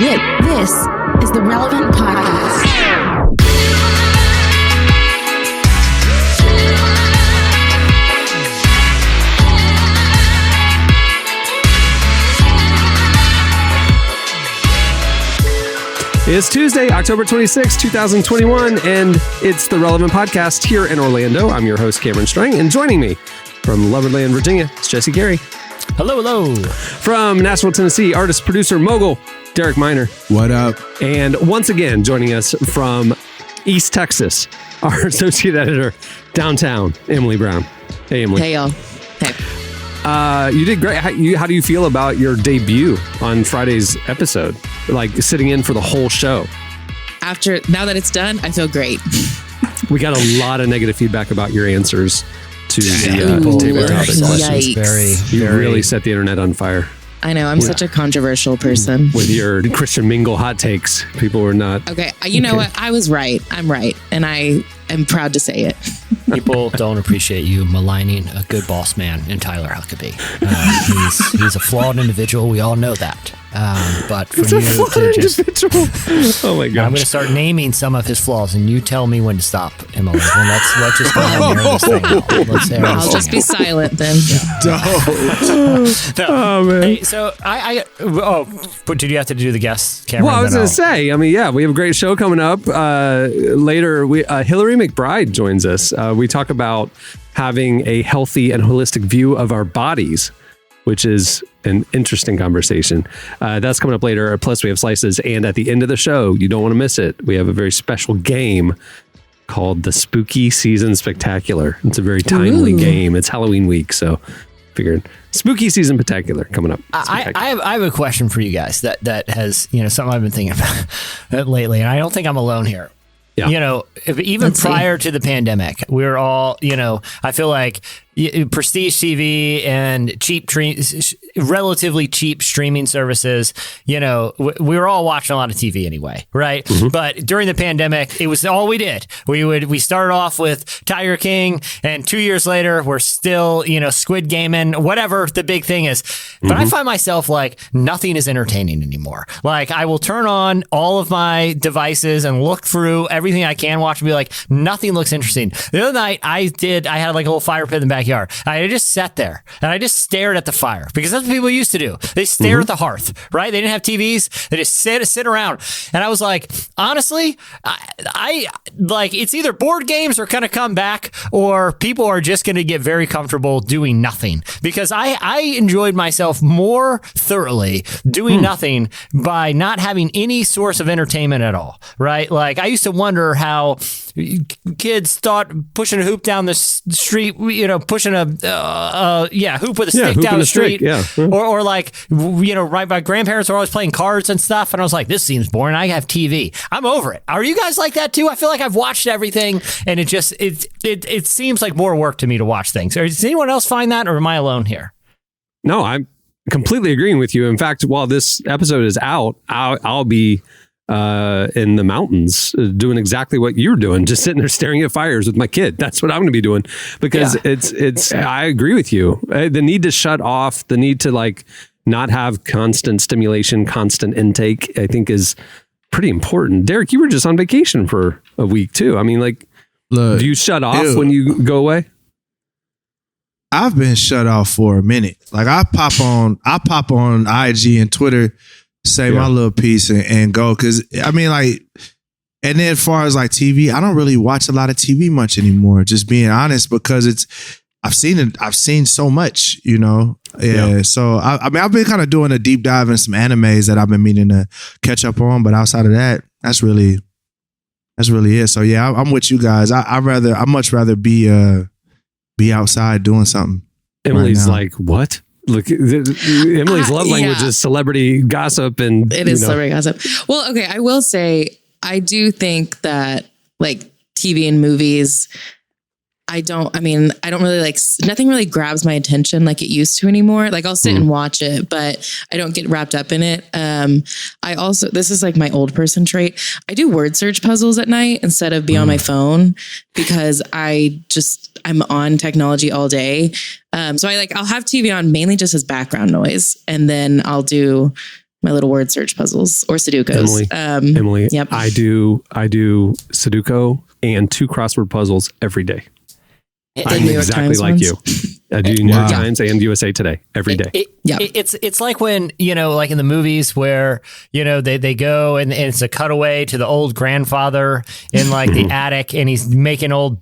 This is the Relevant Podcast. It's Tuesday, October 26, 2021, and it's the Relevant Podcast here in Orlando. I'm your host, Cameron Strang, and joining me from Loverland, Virginia, it's Jesse Gary. Hello, hello. From Nashville, Tennessee, artist, producer, mogul, Derek Miner. What up? And once again, joining us from East Texas, our associate editor, downtown, Emily Brown. Hey, Emily. Hey, y'all. Hey. You did great. How do you feel about your debut on Friday's episode? Like sitting in for the whole show. Now that it's done, I feel great. We got a lot of negative feedback about your answers to the table topic questions. You really set the internet on fire. I know. I'm such a controversial person. With your Christian Mingle hot takes. People were not. Okay. You know what? I was right. I'm right. And I am proud to say it. People don't appreciate you maligning a good boss man in Tyler Huckabee. He's a flawed individual. We all know that. But for you to just... Oh my God. I'm going to start naming some of his flaws, and you tell me when to stop, Emily. And let's just go ahead and air this thing out. I'll just be silent then. Oh, man. Hey, so but did you have to do the guest, Cameron? Well, I was going to say, we have a great show coming up. Later, Hillary McBride joins us. We talk about having a healthy and holistic view of our bodies, which is an interesting conversation. That's coming up later. Plus, we have slices. And at the end of the show, you don't want to miss it, we have a very special game called the Spooky Season Spectacular. It's a very timely game. It's Halloween week, so figured Spooky Season Spectacular coming up. I have a question for you guys that has something I've been thinking about lately, and I don't think I'm alone here. Yeah. Even prior to the pandemic, we were all, I feel like prestige TV and relatively cheap streaming services, we were all watching a lot of TV anyway, right? Mm-hmm. But during the pandemic, it was all we did. We started off with Tiger King, and 2 years later, we're still, Squid Gaming, whatever the big thing is. But I find myself like nothing is entertaining anymore. Like I will turn on all of my devices and look through everything I can watch and be like, nothing looks interesting. The other night I had like a little fire pit in the backyard. I just sat there and I just stared at the fire because that's what people used to do. They stare at the hearth, right? They didn't have TVs. They just sit around. And I was like, honestly, I like it's either board games are going to come back or people are just going to get very comfortable doing nothing, because I enjoyed myself more thoroughly doing nothing by not having any source of entertainment at all, right? Like I used to wonder how kids thought pushing a hoop down the street, pushing a hoop with a stick down the street, or like right, my grandparents were always playing cards and stuff, and I was like, this seems boring. I have TV. I'm over it. Are you guys like that too? I feel like I've watched everything, and it seems like more work to me to watch things. Does anyone else find that, or am I alone here? No, I'm completely agreeing with you. In fact, while this episode is out, I'll be in the mountains doing exactly what you're doing, just sitting there staring at fires with my kid. That's what I'm going to be doing, because I agree with you. The need to shut off, the need to like not have constant stimulation, constant intake, I think is pretty important. Derek, you were just on vacation for a week too. I mean, like, look, do you shut off when you go away? I've been shut off for a minute. Like I pop on IG and Twitter, say my little piece and go. Cause I mean, like, and then as far as like TV, I don't really watch a lot of TV much anymore, just being honest, because I've seen so much, Yeah. So I mean, I've been kind of doing a deep dive in some animes that I've been meaning to catch up on, but outside of that, that's really it. So yeah, I'm with you guys. I'd much rather be outside doing something. Emily's like, what? Look, Emily's love language is celebrity gossip, and it is celebrity gossip. Well, okay, I will say I do think that like TV and movies, I don't really like, nothing really grabs my attention like it used to anymore. Like I'll sit and watch it, but I don't get wrapped up in it. I also, this is like my old person trait. I do word search puzzles at night instead of be on my phone, because I'm on technology all day. So I'll have TV on mainly just as background noise. And then I'll do my little word search puzzles or Sudokus. Emily, yep. I do Sudoku and 2 crossword puzzles every day. I'm exactly like you. I do New York Times and USA Today every day. It's like when, like in the movies where, they go and it's a cutaway to the old grandfather in like the attic and he's making old,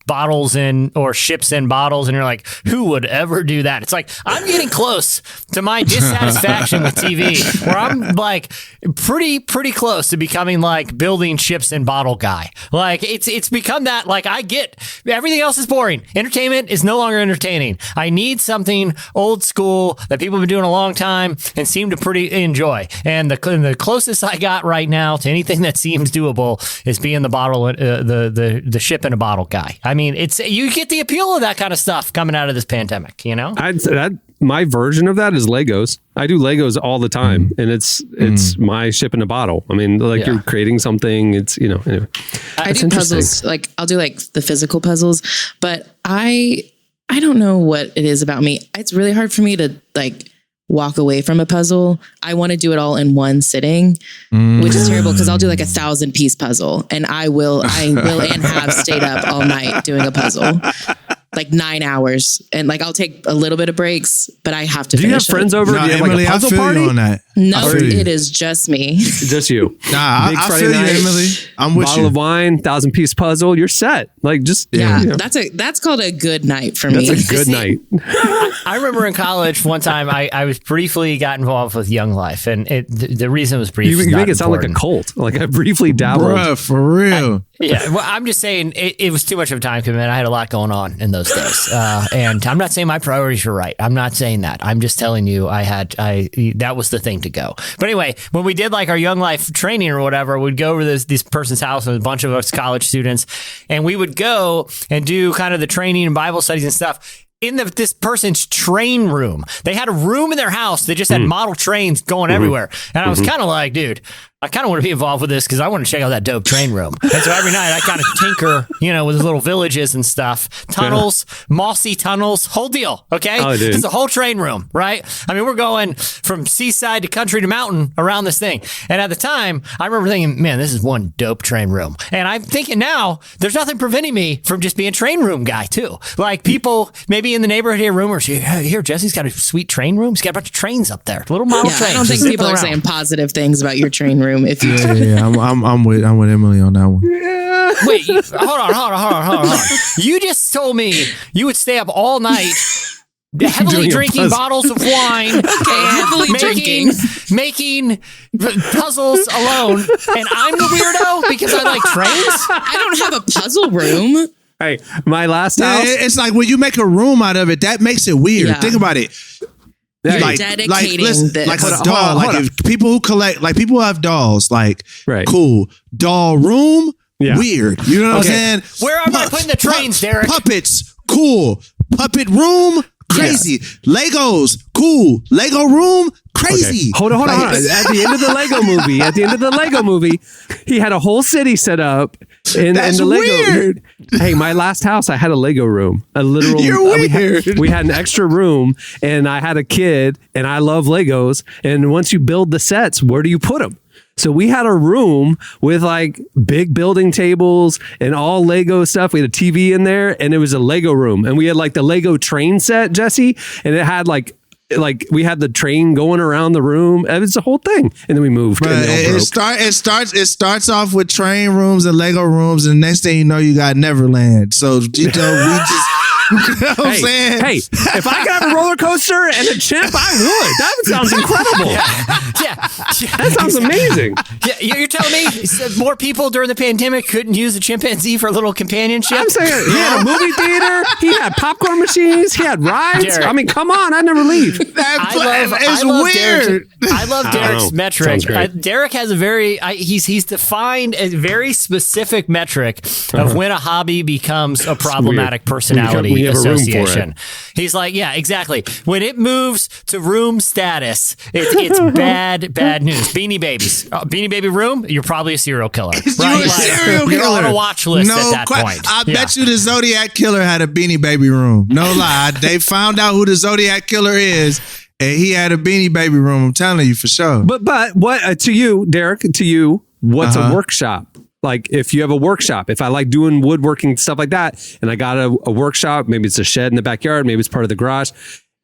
bottles or ships in bottles. And you're like, who would ever do that? It's like, I'm getting close to my dissatisfaction with TV where I'm like pretty close to becoming like building ships in bottle guy. Like it's become that, like I get everything else is boring. Entertainment is no longer entertaining. I need something old school that people have been doing a long time and seem to pretty enjoy. And the closest I got right now to anything that seems doable is being the bottle, the ship in a bottle guy. I mean, you get the appeal of that kind of stuff coming out of this pandemic. My version of that is Legos. I do Legos all the time, and it's my ship in a bottle. I mean, you're creating something. It's anyway. I do puzzles. Like I'll do like the physical puzzles, but I don't know what it is about me. It's really hard for me to like walk away from a puzzle. I want to do it all in one sitting, which is terrible because I'll do like 1,000-piece puzzle, and I will and have stayed up all night doing a puzzle. Like 9 hours, and like I'll take a little bit of breaks, but I have to. Do you have friends over? No, do you have Emily, like a puzzle party? You on that. No, it is just me. Just you. Nah, Big I Friday feel you, night, Emily. I'm with bottle you. of wine, 1,000-piece puzzle. You're set. Like just That's called a good night for me. That's a good night. I remember in college one time I was briefly got involved with Young Life, and the reason it was brief. You make it sound like a cult. Like I briefly dabbled. Bruh, for real. Well, I'm just saying it was too much of a time commitment. I had a lot going on in those days. And I'm not saying my priorities were right. I'm not saying that. I'm just telling you that was the thing to go. But anyway, when we did like our Young Life training or whatever, we'd go over this person's house with a bunch of us college students, and we would go and do kind of the training and Bible studies and stuff in this person's train room. They had a room in their house that just had model trains going everywhere. And I was kind of like, dude, I kind of want to be involved with this because I want to check out that dope train room. And so every night I kind of tinker, with little villages and stuff, tunnels, mossy tunnels, whole deal. Okay. Oh, dude. It's a whole train room, right? I mean, we're going from seaside to country to mountain around this thing. And at the time I remember thinking, man, this is one dope train room. And I'm thinking now there's nothing preventing me from just being a train room guy too. Like people maybe in the neighborhood hear rumors, here, Jesse's got a sweet train room. He's got a bunch of trains up there, little model trains. I don't think people are saying positive things about your train room. If you I'm with Emily on that one. Wait, hold on. You just told me you would stay up all night heavily drinking bottles of wine and making puzzles alone, and I'm the weirdo because I like trains? I don't have a puzzle room. Hey, my last house. It's like when you make a room out of it, that makes it weird. Yeah. Think about it. You're dedicating this. Like a doll. Like if people who collect, like people who have dolls, like cool. Doll room, weird. You know what I'm saying? Where am I putting the trains, Derek? Puppets, cool. Puppet room, crazy. Legos, cool. Lego room, crazy. Okay. Hold on. At the end of the Lego movie, he had a whole city set up in the Lego. Weird. Hey, my last house, I had a Lego room, a literal. You're weird. We had an extra room, and I had a kid, and I love Legos. And once you build the sets, where do you put them? So we had a room with like big building tables and all Lego stuff. We had a TV in there, and it was a Lego room, and we had like the Lego train set, Jesse, and it had like we had the train going around the room. It was the whole thing, and then we moved. But it starts off with train rooms and Lego rooms, and the next thing you know, you got Neverland. So we just. You know what I'm saying? Hey, if I could have a roller coaster and a chimp, I would. That sounds incredible. Yeah. That sounds amazing. Yeah, you're telling me more people during the pandemic couldn't use a chimpanzee for a little companionship? I'm saying he had a movie theater. He had popcorn machines. He had rides. Derek, I mean, come on. I never leave. It's weird. I love Derek's metric. Derek has he's defined a very specific metric of when a hobby becomes a problematic personality association. He's like, yeah, exactly. When it moves to room status, it's bad news. Beanie Babies. Beanie Baby room, you're probably a serial killer. Right? You're on a watch list at that point. I bet you the Zodiac Killer had a Beanie Baby room. No lie. They found out who the Zodiac Killer is, And he had a Beanie Baby room. I'm telling you for sure. But what to you, Derek? To you, what's a workshop? Like if you have a workshop, if I like doing woodworking stuff like that, and I got a workshop, maybe it's a shed in the backyard, maybe it's part of the garage,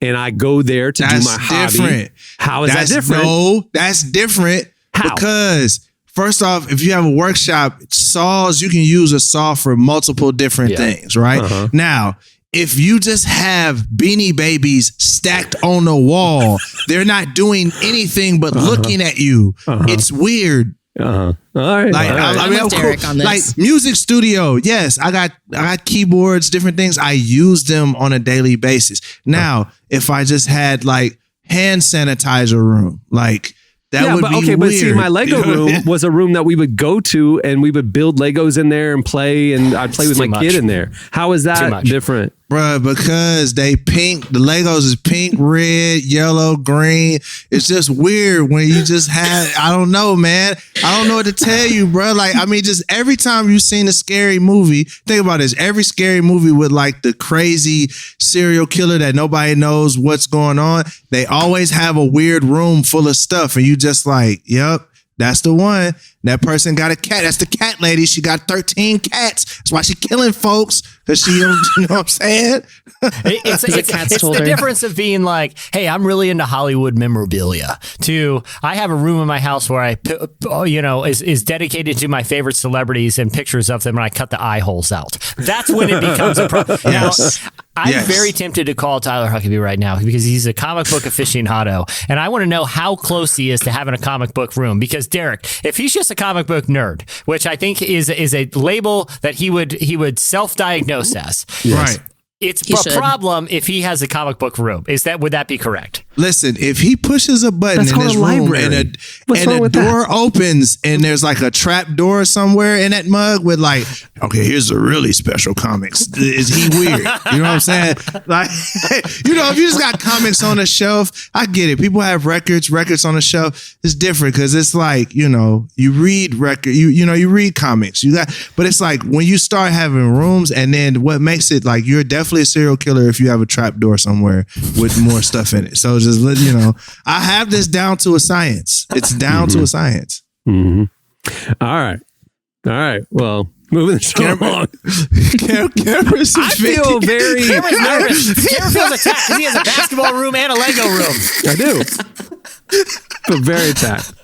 and I go there to do my hobby. How is that different? No, that's different. How? Because first off, if you have a workshop, saws, you can use a saw for multiple different things, right? Now, if you just have Beanie Babies stacked on the wall, they're not doing anything but looking at you. It's weird. All right. Like, I mean, Derek on this. like music studio. Yes, I got keyboards, different things. I use them on a daily basis. Now, if I just had like hand sanitizer room, like that would be weird. But see, my Lego room was a room that we would go to and we would build Legos in there and play, and I'd play with my kid in there. How is that different? Bruh, because they pink, the Legos is pink, red, yellow, green. It's just weird when you just had, I don't know, man. I don't know what to tell you, bro. Like, I mean, just every time you've seen a scary movie, think about this. Every scary movie with like the crazy serial killer that nobody knows what's going on, they always have a weird room full of stuff. And you just like, yep, that's the one. That person got a cat. That's the cat lady. She got 13 cats. That's why she killing folks. Because she, you know what I'm saying? It's the difference of being like, hey, I'm really into Hollywood memorabilia, to I have a room in my house where is dedicated to my favorite celebrities and pictures of them, and I cut the eye holes out. That's when it becomes a problem. Yes. Now, I'm very tempted to call Tyler Huckabee right now because he's a comic book aficionado, and I want to know how close he is to having a comic book room. Because Derek, if he's just a comic book nerd, which I think is a label that he would self-diagnose as, right? It's a problem if he has a comic book room. Would that be correct? Listen, if he pushes a button That's in his room library. and a door opens and there's like a trap door somewhere in that mug with like, okay, here's a really special comics. Is he weird? You know what I'm saying? Like, you know, if you just got comics on the shelf, I get it. People have records on the shelf. It's different because it's like, you know, you read you read comics. But it's like when you start having rooms, and then what makes it like you're definitely a serial killer if you have a trap door somewhere with more stuff in it. So just let you know, I have this down to a science. It's down to a science. Mm-hmm. All right. Well, moving the show along. I feel very. Cameron's nervous. Cameron feels attacked because he has a basketball room and a Lego room. I do. Feel very attacked.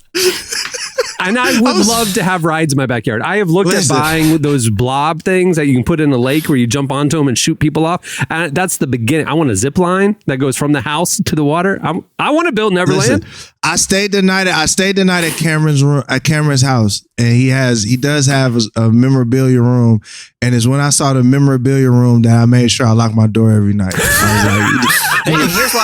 And I would love to have rides in my backyard. I have looked at buying those blob things that you can put in a lake where you jump onto them and shoot people off. And that's the beginning. I want a zip line that goes from the house to the water. I want to build Neverland. I stayed the night at Cameron's room, at Cameron's house, and he does have a memorabilia room. And it's when I saw the memorabilia room that I made sure I locked my door every night. And here's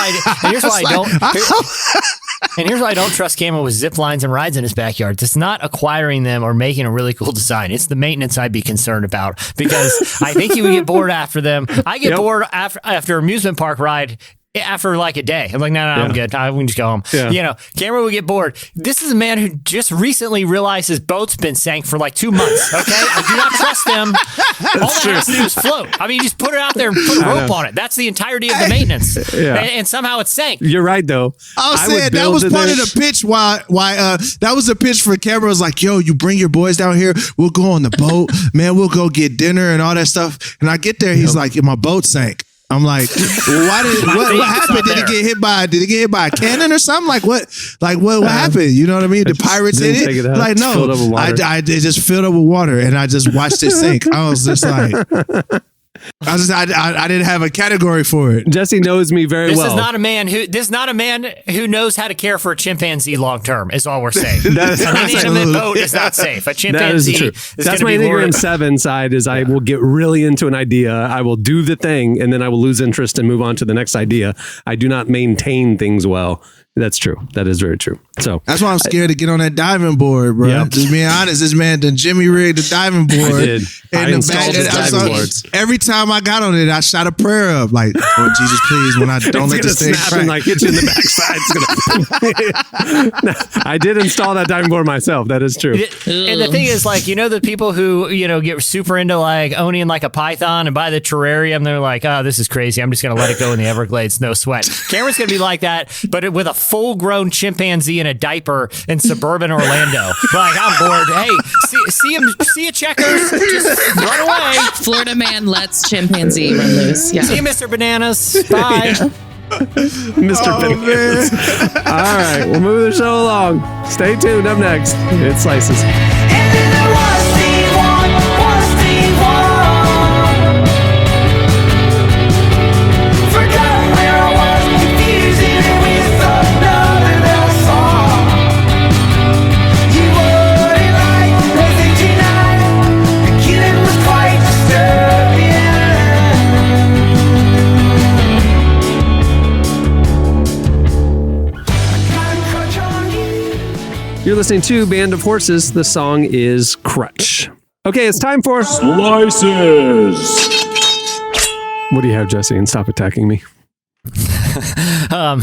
why I don't trust Cameron with zip lines and rides in his backyard. It's not acquiring them or making a really cool design. It's the maintenance I'd be concerned about, because I think he would get bored after them. I get bored after amusement park ride after like a day. I'm like, no, I'm good. We can just go home. Yeah. You know, Cameron would get bored. This is a man who just recently realized his boat's been sank for like 2 months. Okay. I do not trust him. All that has to do is float. I mean, you just put it out there and put a rope on it. That's the entirety of the maintenance. And somehow it sank. You're right, though. I said that was part of the pitch. Why that was the pitch for Cameron. Was like, yo, you bring your boys down here. We'll go on the boat, man. We'll go get dinner and all that stuff. And I get there. He's like, my boat sank. I'm like, well, what happened? Did it get hit by a cannon or something? Like what happened? You know what I mean? The pirates hit it? Like, no, it just filled up with water, and I just watched it sink. I was just like, I didn't have a category for it. Jesse knows me very well. This is not a man who knows how to care for a chimpanzee long term. Is all we're saying. An inanimate boat is not safe. A chimpanzee is That's my Enneagram 7 side. Is I will get really into an idea. I will do the thing, and then I will lose interest and move on to the next idea. I do not maintain things well. That's true. That is very true. So that's why I'm scared to get on that diving board, bro. Yep. Just being honest, this man done Jimmy rigged the diving board. I did. I installed the diving boards. Every time I got on it, I shot a prayer up like, "Lord Jesus, please, when I don't let this thing snap and like hit you in the backside." No, I did install that diving board myself. That is true. And the thing is, like, the people who get super into like owning like a python and buy the terrarium, they're like, "Oh, this is crazy. I'm just gonna let it go in the Everglades, no sweat." Cameron's gonna be like that, but with a full-grown chimpanzee in a diaper in suburban Orlando. Like, I'm bored. Hey, see you, checkers. Just run away. Florida man lets chimpanzee run loose. Yeah. See you, Mr. Bananas. Bye. Mr. Bananas. All right, we'll move the show along. Stay tuned. Up next, it Slices. You're listening to Band of Horses. The song is Crutch. Okay, it's time for Slices. What do you have, Jesse? And stop attacking me. I'm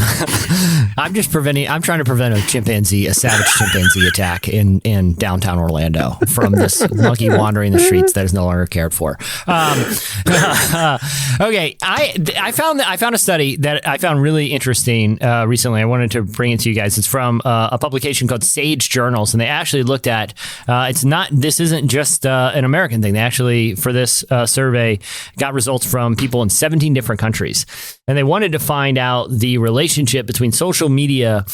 trying to prevent a savage chimpanzee attack in downtown Orlando from this monkey wandering the streets that is no longer cared for. Okay, I found a study that I found really interesting recently. I wanted to bring it to you guys. It's from a publication called Sage Journals, and they actually looked at. This isn't just an American thing. They actually, for this survey, got results from people in 17 different countries, and they wanted to find out the relationship between social media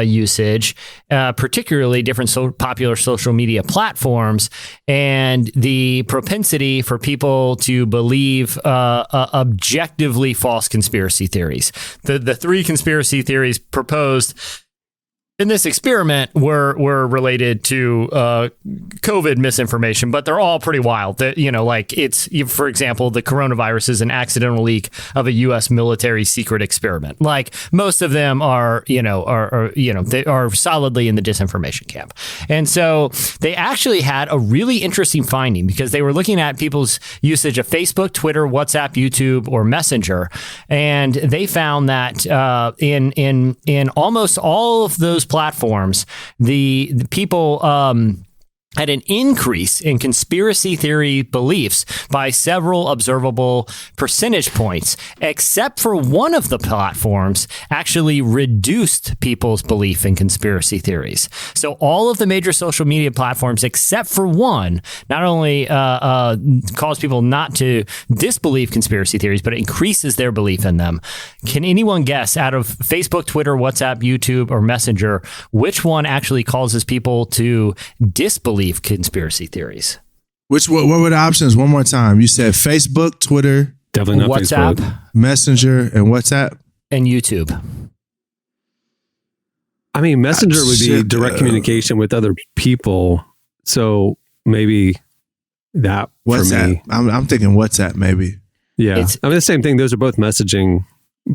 usage, particularly different popular social media platforms, and the propensity for people to believe objectively false conspiracy theories. The three conspiracy theories proposed in this experiment were related to COVID misinformation, but they're all pretty wild. Like it's, for example, the coronavirus is an accidental leak of a U.S. military secret experiment. Like most of them are they are solidly in the disinformation camp. And so they actually had a really interesting finding because they were looking at people's usage of Facebook, Twitter, WhatsApp, YouTube, or Messenger, and they found that in almost all of those platforms, the people had an increase in conspiracy theory beliefs by several observable percentage points, except for one of the platforms actually reduced people's belief in conspiracy theories. So all of the major social media platforms, except for one, not only cause people not to disbelieve conspiracy theories, but it increases their belief in them. Can anyone guess, out of Facebook, Twitter, WhatsApp, YouTube, or Messenger, which one actually causes people to disbelieve conspiracy theories? What were the options? One more time. You said Facebook, Twitter, definitely not WhatsApp, Facebook. Messenger, and WhatsApp, and YouTube. I mean, Messenger would be direct communication with other people, so maybe that WhatsApp. for me. I'm thinking WhatsApp, maybe. Yeah, I mean the same thing. Those are both messaging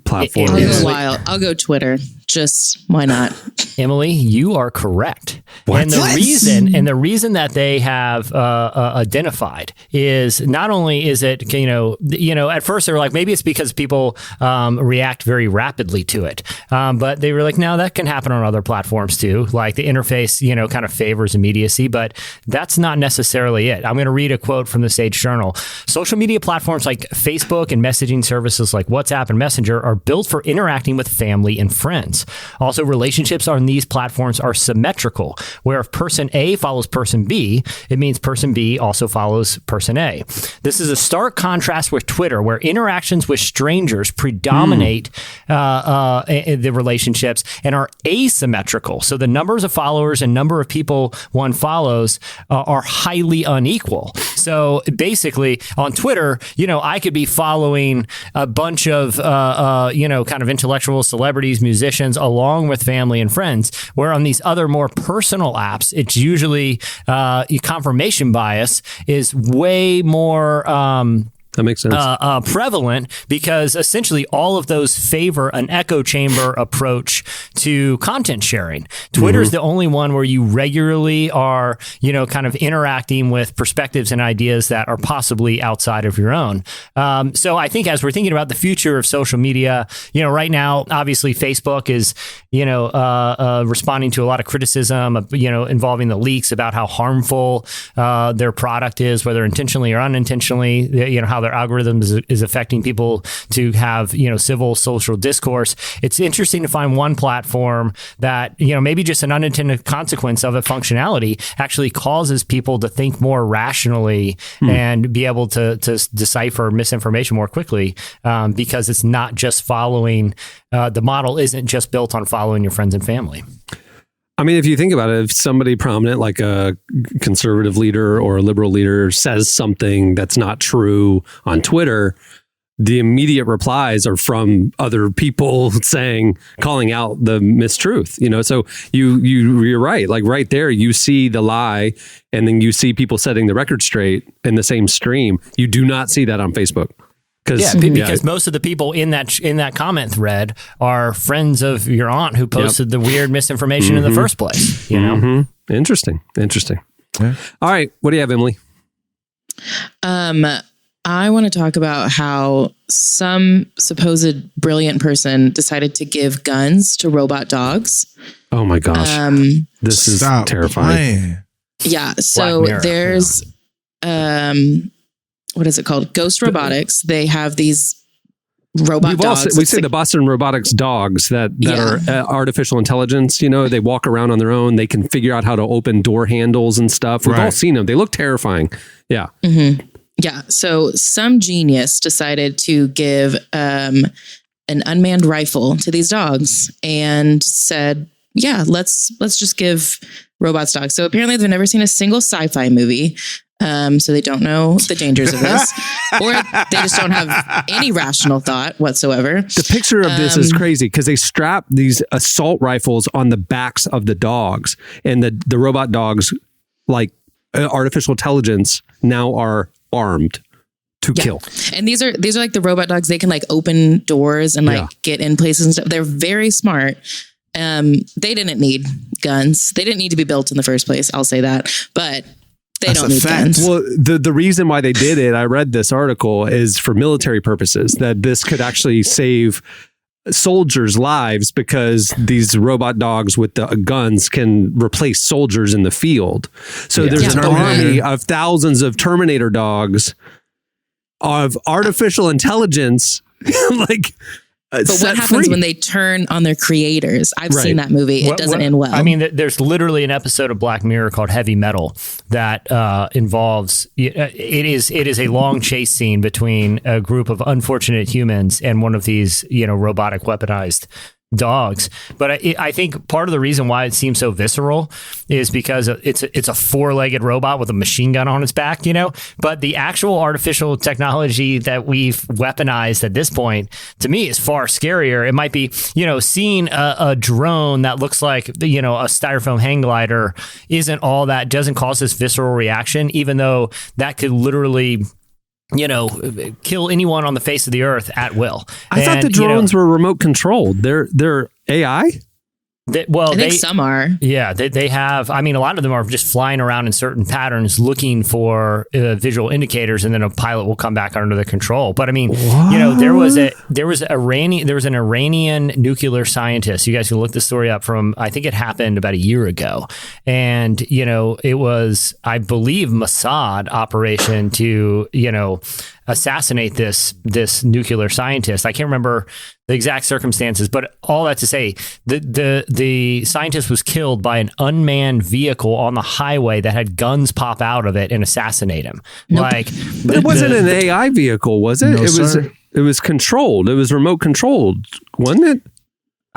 platforms. I'll go Twitter. Just why not? Emily, you are correct. What? And the reason that they have identified is not only is it at first they were like, maybe it's because people react very rapidly to it, but they were like, no, that can happen on other platforms too. Like the interface kind of favors immediacy, but that's not necessarily it. I'm going to read a quote from the Sage Journal. Social media platforms like Facebook and messaging services like WhatsApp and Messenger are built for interacting with family and friends. Also, relationships on these platforms are symmetrical, where if person A follows person B, it means person B also follows person A. This is a stark contrast with Twitter, where interactions with strangers predominate the relationships and are asymmetrical. So the numbers of followers and number of people one follows are highly unequal. So basically, on Twitter, I could be following a bunch of, kind of intellectual celebrities, musicians, along with family and friends, where on these other more personal apps, it's usually confirmation bias is way more That makes sense. Prevalent because essentially all of those favor an echo chamber approach to content sharing. Twitter's the only one where you regularly are, kind of interacting with perspectives and ideas that are possibly outside of your own. So I think as we're thinking about the future of social media, right now, obviously Facebook is, responding to a lot of criticism, involving the leaks about how harmful their product is, whether intentionally or unintentionally, how their algorithms is affecting people to have, civil social discourse. It's interesting to find one platform that, maybe just an unintended consequence of a functionality actually causes people to think more rationally and be able to decipher misinformation more quickly, because it's not just following, the model isn't just built on following your friends and family. I mean, if you think about it, if somebody prominent like a conservative leader or a liberal leader says something that's not true on Twitter, the immediate replies are from other people calling out the mistruth, so you're right. Like right there, you see the lie and then you see people setting the record straight in the same stream. You do not see that on Facebook. Because most of the people in that comment thread are friends of your aunt who posted the weird misinformation in the first place. Interesting. Yeah. All right, what do you have, Emily? I want to talk about how some supposed brilliant person decided to give guns to robot dogs. Oh my gosh, this is terrifying. Man. Yeah, so there's what is it called? Ghost Robotics. They have these robot dogs. We say the Boston Robotics dogs that are artificial intelligence. They walk around on their own. They can figure out how to open door handles and stuff. We've all seen them. They look terrifying. Yeah. Mm-hmm. Yeah. So some genius decided to give an unmanned rifle to these dogs and said, yeah, let's just give robots dogs. So apparently they've never seen a single sci-fi movie. So they don't know the dangers of this, or they just don't have any rational thought whatsoever. The picture of this is crazy because they strap these assault rifles on the backs of the dogs, and the robot dogs, like artificial intelligence, now are armed to kill. And these are like the robot dogs. They can like open doors and get in places and stuff. They're very smart. They didn't need guns. They didn't need to be built in the first place. I'll say that, but they don't need guns. Well, the reason why they did it, I read this article, is for military purposes, that this could actually save soldiers' lives because these robot dogs with the guns can replace soldiers in the field. So there's an army of thousands of Terminator dogs of artificial intelligence, but what happens when they turn on their creators? I've seen that movie. It doesn't end well. I mean, there's literally an episode of Black Mirror called Heavy Metal that involves, it is a long chase scene between a group of unfortunate humans and one of these, robotic weaponized dogs. But I think part of the reason why it seems so visceral is because it's a four-legged robot with a machine gun on its back, but the actual artificial technology that we've weaponized at this point, to me, is far scarier. It might be, seeing a drone that looks like, a styrofoam hang glider doesn't cause this visceral reaction, even though that could literally kill anyone on the face of the earth at will. I thought the drones were remote controlled. They're AI? I think some are. Yeah, they have. I mean, a lot of them are just flying around in certain patterns looking for visual indicators, and then a pilot will come back under the control. But I mean, there was an Iranian nuclear scientist. You guys can look the story up from, I think it happened about a year ago. And, it was, I believe, Mossad operation to, assassinate this nuclear scientist. I can't remember the exact circumstances, but all that to say, the scientist was killed by an unmanned vehicle on the highway that had guns pop out of it and assassinate him. Nope. But it wasn't an AI vehicle, was it? No, it was controlled. It was remote controlled, wasn't it?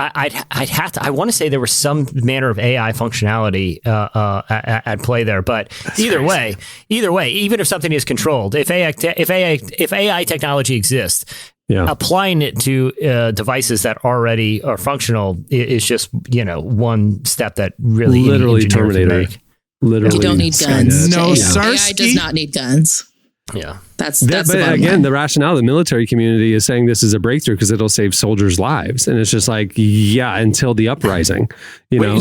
I'd have to. I want to say there was some manner of AI functionality at play there, but either way, even if something is controlled, if AI technology exists, applying it to devices that already are functional is just one step that really literally Terminator. You don't need guns. No, AI does not need guns. Yeah. That's But the bottom again, line. the rationale, the military community is saying this is a breakthrough because it'll save soldiers' lives, and it's just like, yeah, until the uprising, you know.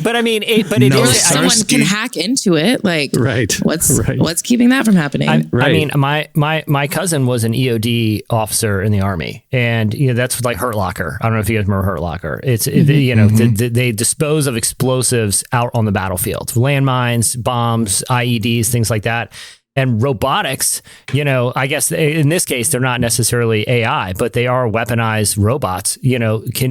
But I mean, it No, is. Or sir. someone Sirski. can hack into it. Like, Right. what's keeping that from happening? I Right. mean, my cousin was an EOD officer in the Army, and that's like Hurt Locker. I don't know if you guys remember Hurt Locker. It's they dispose of explosives out on the battlefield, landmines, bombs, IEDs, things like that. And robotics, I guess in this case, they're not necessarily AI, but they are weaponized robots,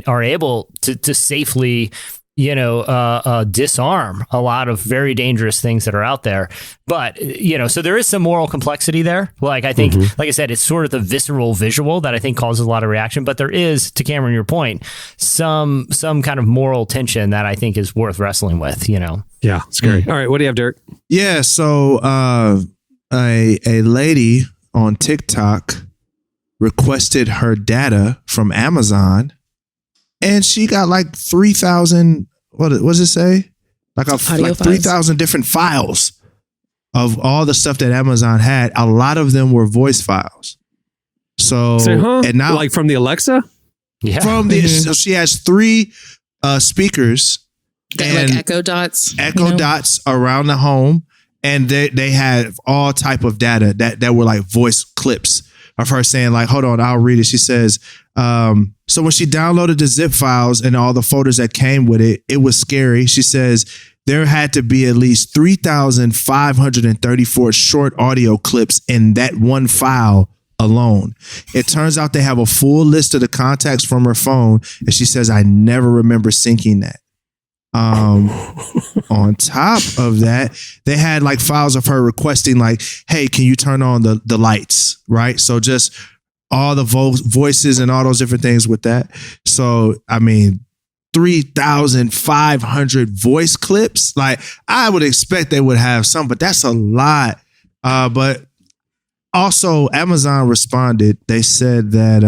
are able to safely, disarm a lot of very dangerous things that are out there. But, so there is some moral complexity there. Like, I think, like I said, it's sort of the visceral visual that I think causes a lot of reaction. But there is, to Cameron, your point, some kind of moral tension that I think is worth wrestling with, Yeah, scary. All right, what do you have, Derek? Yeah, so a lady on TikTok requested her data from Amazon, and she got like 3,000. What does it say? Like 3,000 different files of all the stuff that Amazon had. A lot of them were voice files. So and now, like from the Alexa? Yeah. So she has 3 speakers and like Echo Dots. Dots around the home. And they had all type of data that were like voice clips of her saying, like, hold on, I'll read it. She says, so when she downloaded the zip files and all the photos that came with it, it was scary. She says there had to be at least 3,534 short audio clips in that one file alone. It turns out they have a full list of the contacts from her phone. And she says, I never remember syncing that. On top of that, they had like files of her requesting, like, hey, can you turn on the lights? Right. So just all the voices and all those different things with that. So, I mean, 3,500 voice clips. Like, I would expect they would have some, but that's a lot. But also, Amazon responded. They said that,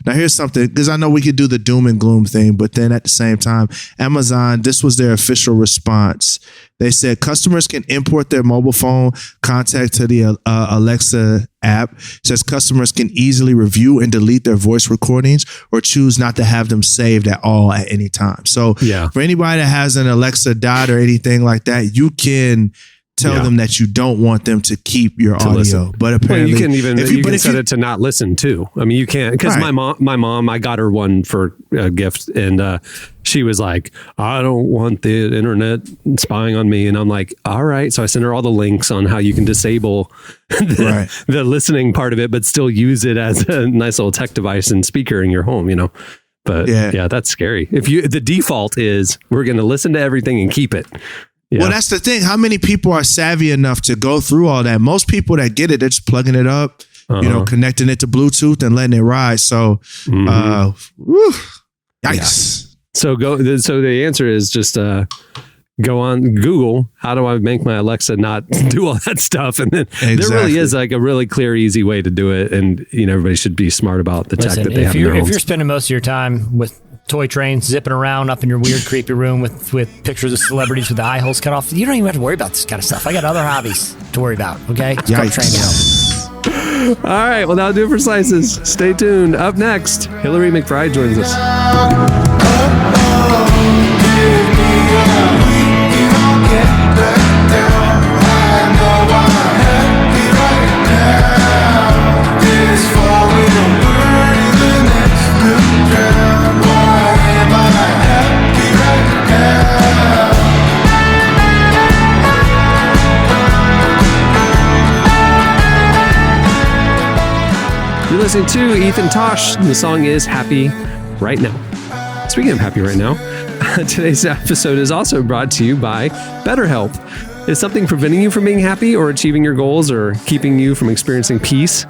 now here's something, because I know we could do the doom and gloom thing, but then at the same time, Amazon, this was their official response. They said customers can import their mobile phone contact to the Alexa app. It says customers can easily review and delete their voice recordings or choose not to have them saved at all at any time. So for anybody that has an Alexa Dot or anything like that, you can tell them that you don't want them to keep your audio. Listen. But apparently, you can even set it to not listen too. I mean, you can't, because my mom, I got her one for a gift, and she was like, I don't want the internet spying on me. And I'm like, all right. So I sent her all the links on how you can disable the listening part of it, but still use it as a nice little tech device and speaker in your home, But yeah, that's scary. The default is we're going to listen to everything and keep it. Yeah. Well, that's the thing. How many people are savvy enough to go through all that? Most people that get it, they're just plugging it up, connecting it to Bluetooth and letting it ride. So, yikes. Yeah. So the answer is just go on Google. How do I make my Alexa not do all that stuff? And then there really is like a really clear, easy way to do it. And everybody should be smart about the tech that they have in their homes. If you're spending most of your time with toy trains zipping around up in your weird, creepy room with pictures of celebrities with the eye holes cut off, you don't even have to worry about this kind of stuff. I got other hobbies to worry about. Okay, it's called training help. All right, well, that'll do it for Slices. Stay tuned. Up next, Hillary McBride joins us. You're listening to Ethan Tosh. The song is Happy Right Now. Speaking of happy right now, today's episode is also brought to you by BetterHelp. Is something preventing you from being happy or achieving your goals or keeping you from experiencing peace?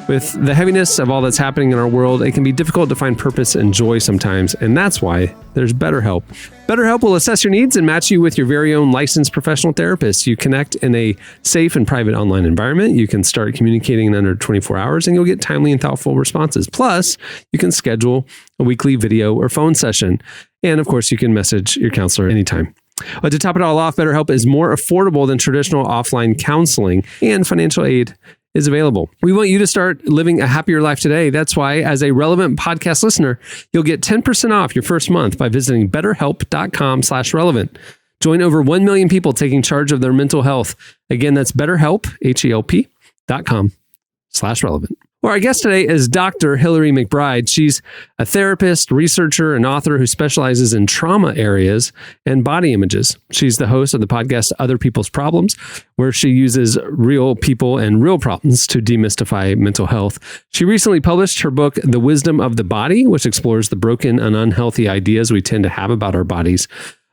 With the heaviness of all that's happening in our world, it can be difficult to find purpose and joy sometimes, and that's why there's BetterHelp. BetterHelp will assess your needs and match you with your very own licensed professional therapist. You connect in a safe and private online environment. You can start communicating in under 24 hours, and you'll get timely and thoughtful responses. Plus, you can schedule a weekly video or phone session. And of course, you can message your counselor anytime. But to top it all off, BetterHelp is more affordable than traditional offline counseling, and financial aid is available. We want you to start living a happier life today. That's why, as a Relevant podcast listener, you'll get 10% off your first month by visiting betterhelp.com/relevant. Join over 1 million people taking charge of their mental health. Again, that's BetterHelp, HELP.com/relevant. Well, our guest today is Dr. Hillary McBride. She's a therapist, researcher, and author who specializes in trauma areas and body images. She's the host of the podcast Other People's Problems, where she uses real people and real problems to demystify mental health. She recently published her book, The Wisdom of the Body, which explores the broken and unhealthy ideas we tend to have about our bodies.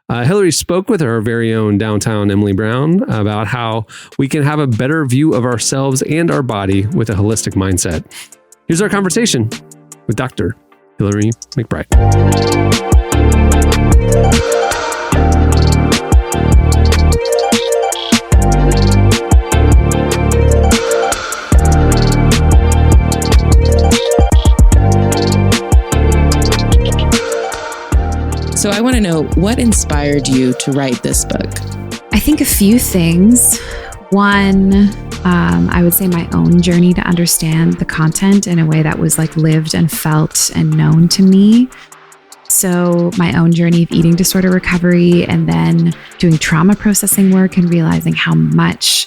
Hillary spoke with her very own downtown Emily Brown about how we can have a better view of ourselves and our body with a holistic mindset. Here's our conversation with Dr. Hillary McBride. So I want to know, what inspired you to write this book? I think a few things. One, I would say my own journey to understand the content in a way that was like lived and felt and known to me. So my own journey of eating disorder recovery, and then doing trauma processing work and realizing how much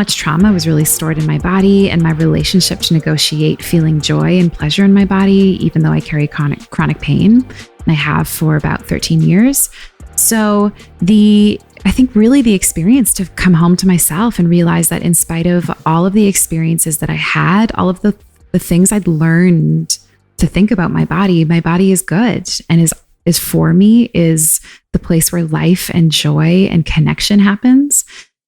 trauma was really stored in my body, and my relationship to negotiate feeling joy and pleasure in my body, even though I carry chronic pain. And I have for about 13 years. So I think really the experience to come home to myself and realize that in spite of all of the experiences that I had, all of the things I'd learned to think about my body is good and is for me, is the place where life and joy and connection happens.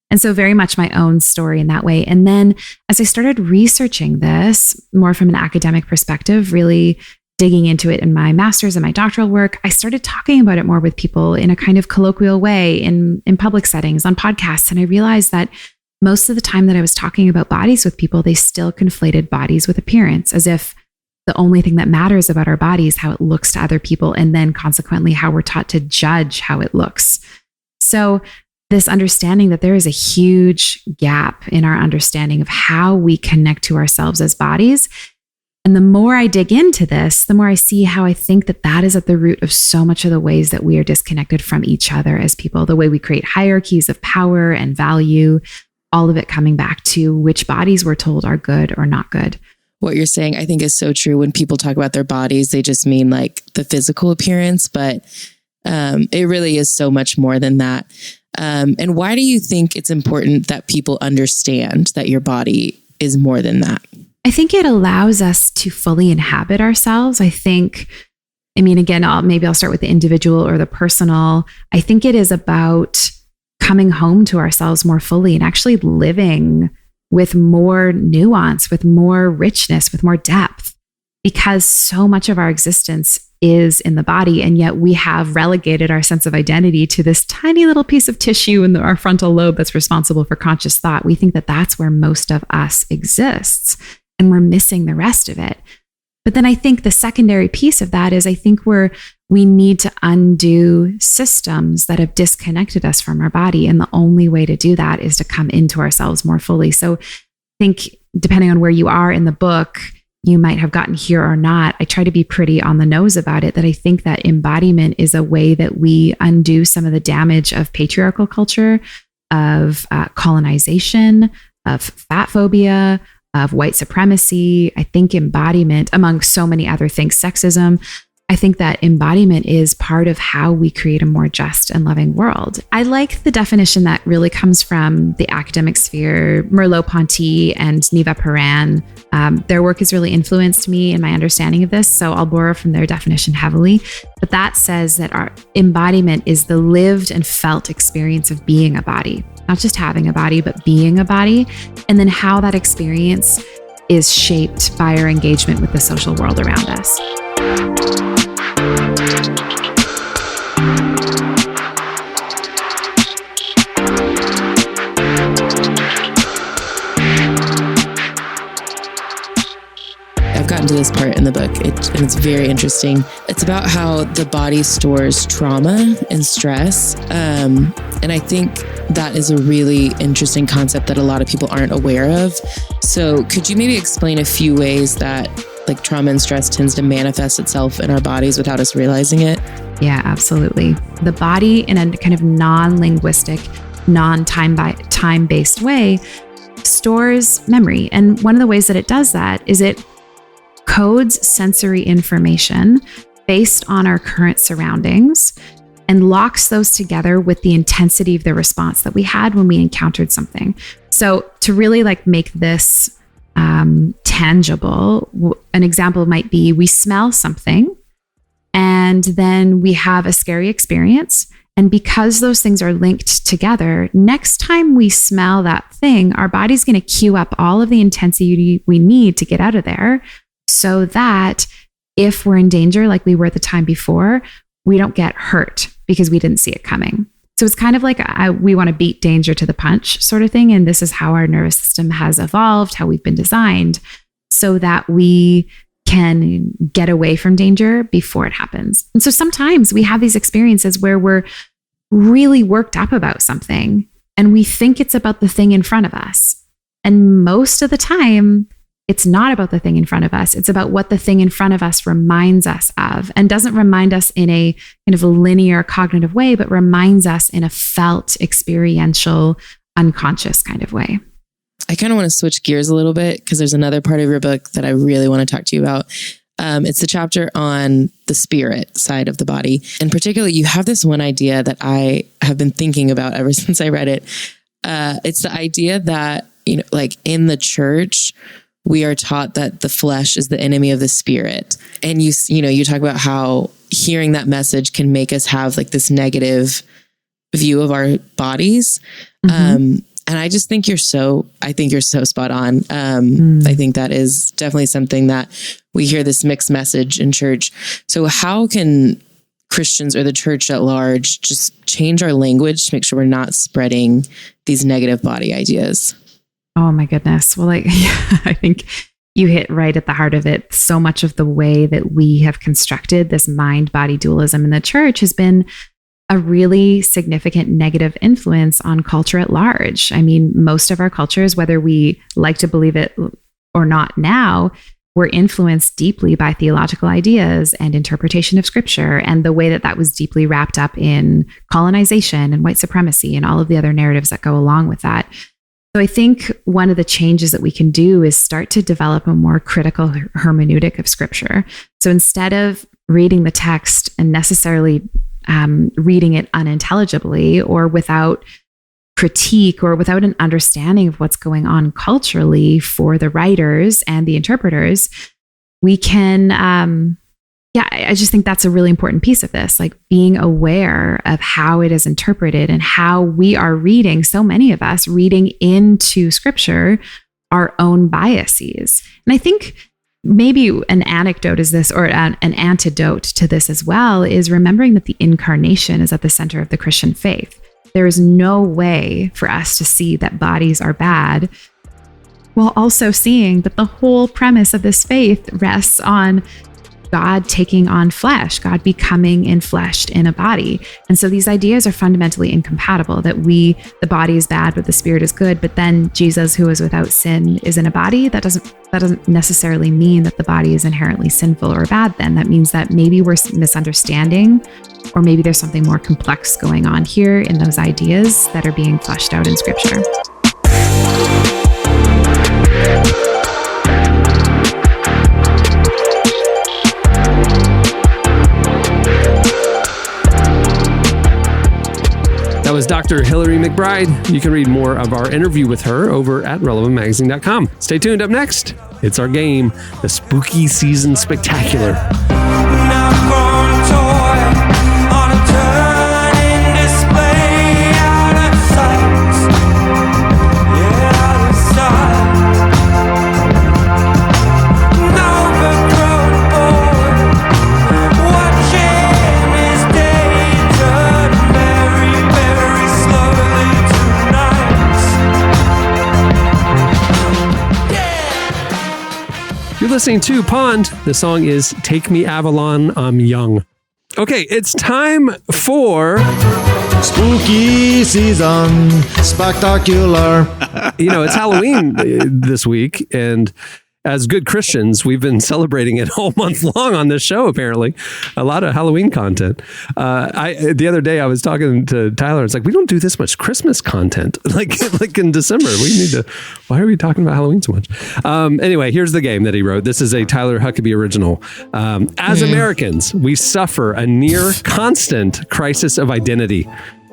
And so very much my own story in that way. And then as I started researching this more from an academic perspective, really digging into it in my master's and my doctoral work, I started talking about it more with people in a kind of colloquial way in public settings, on podcasts. And I realized that most of the time that I was talking about bodies with people, they still conflated bodies with appearance, as if the only thing that matters about our body is how it looks to other people, and then consequently how we're taught to judge how it looks. So this understanding that there is a huge gap in our understanding of how we connect to ourselves as bodies. And the more I dig into this, the more I see how I think that is at the root of so much of the ways that we are disconnected from each other as people, the way we create hierarchies of power and value, all of it coming back to which bodies we're told are good or not good. What you're saying, I think, is so true. When people talk about their bodies, they just mean like the physical appearance, but it really is so much more than that. And why do you think it's important that people understand that your body is more than that? I think it allows us to fully inhabit ourselves. Again, I'll start with the individual or the personal. I think it is about coming home to ourselves more fully and actually living with more nuance, with more richness, with more depth, because so much of our existence is in the body. And yet we have relegated our sense of identity to this tiny little piece of tissue in our frontal lobe that's responsible for conscious thought. We think that that's where most of us exists, and we're missing the rest of it. But then I think the secondary piece of that is I think we need to undo systems that have disconnected us from our body. And the only way to do that is to come into ourselves more fully. So I think depending on where you are in the book, you might have gotten here or not. I try to be pretty on the nose about it, that I think that embodiment is a way that we undo some of the damage of patriarchal culture, of colonization, of fat phobia, of white supremacy. I think embodiment, among so many other things, sexism, I think that embodiment is part of how we create a more just and loving world. I like the definition that really comes from the academic sphere, Merleau-Ponty and Neva Paran. Their work has really influenced me in my understanding of this, so I'll borrow from their definition heavily. But that says that our embodiment is the lived and felt experience of being a body, not just having a body, but being a body, and then how that experience is shaped by our engagement with the social world around us. I've gotten to this part in the book, and it's very interesting. It's about how the body stores trauma and stress. And I think that is a really interesting concept that a lot of people aren't aware of. So could you maybe explain a few ways that like trauma and stress tends to manifest itself in our bodies without us realizing it? Yeah, absolutely. The body, in a kind of non-linguistic, non-time-based way, stores memory. And one of the ways that it does that is it codes sensory information based on our current surroundings and locks those together with the intensity of the response that we had when we encountered something. So to really like make this tangible, an example might be we smell something and then we have a scary experience. And because those things are linked together, next time we smell that thing, our body's going to cue up all of the intensity we need to get out of there so that if we're in danger, like we were the time before, we don't get hurt because we didn't see it coming. So it's kind of like we want to beat danger to the punch sort of thing. And this is how our nervous system has evolved, how we've been designed so that we can get away from danger before it happens. And so sometimes we have these experiences where we're really worked up about something and we think it's about the thing in front of us. And most of the time, it's not about the thing in front of us. It's about what the thing in front of us reminds us of, and doesn't remind us in a kind of a linear cognitive way, but reminds us in a felt, experiential, unconscious kind of way. I kind of want to switch gears a little bit because there's another part of your book that I really want to talk to you about. It's the chapter on the spirit side of the body. And particularly, you have this one idea that I have been thinking about ever since I read it. It's the idea that, you know, like in the church, we are taught that the flesh is the enemy of the spirit. And you talk about how hearing that message can make us have like this negative view of our bodies. Mm-hmm. And I just think you're so spot on. I think that is definitely something that we hear this mixed message in church. So how can Christians or the church at large just change our language to make sure we're not spreading these negative body ideas? Oh my goodness. Well, I think you hit right at the heart of it. So much of the way that we have constructed this mind-body dualism in the church has been a really significant negative influence on culture at large. I mean, most of our cultures, whether we like to believe it or not now, were influenced deeply by theological ideas and interpretation of scripture, and the way that that was deeply wrapped up in colonization and white supremacy and all of the other narratives that go along with that. So I think one of the changes that we can do is start to develop a more critical hermeneutic of scripture. So instead of reading the text and necessarily reading it unintelligibly or without critique or without an understanding of what's going on culturally for the writers and the interpreters, we can, I just think that's a really important piece of this, like being aware of how it is interpreted and how we are reading, so many of us reading into scripture, our own biases. And I think maybe an anecdote is this, or an antidote to this as well, is remembering that the incarnation is at the center of the Christian faith. There is no way for us to see that bodies are bad while also seeing that the whole premise of this faith rests on God taking on flesh, God becoming enfleshed in a body. And so these ideas are fundamentally incompatible, that the body is bad, but the spirit is good. But then Jesus, who is without sin, is in a body. That doesn't necessarily mean that the body is inherently sinful or bad then. That means that maybe we're misunderstanding, or maybe there's something more complex going on here in those ideas that are being fleshed out in scripture. That was Dr. Hillary McBride. You can read more of our interview with her over at relevantmagazine.com. Stay tuned. Up next, it's our game, the Spooky Season Spectacular. You're listening to Pond. The song is Take Me Avalon, I'm Young. Okay, it's time for Spooky season, spectacular. It's Halloween this week, and as good Christians, we've been celebrating it all month long on this show, apparently. A lot of Halloween content. The other day I was talking to Tyler. It's like, we don't do this much Christmas content. like in December. Why are we talking about Halloween so much? Anyway, here's the game that he wrote. This is a Tyler Huckabee original. As Americans, we suffer a near constant crisis of identity.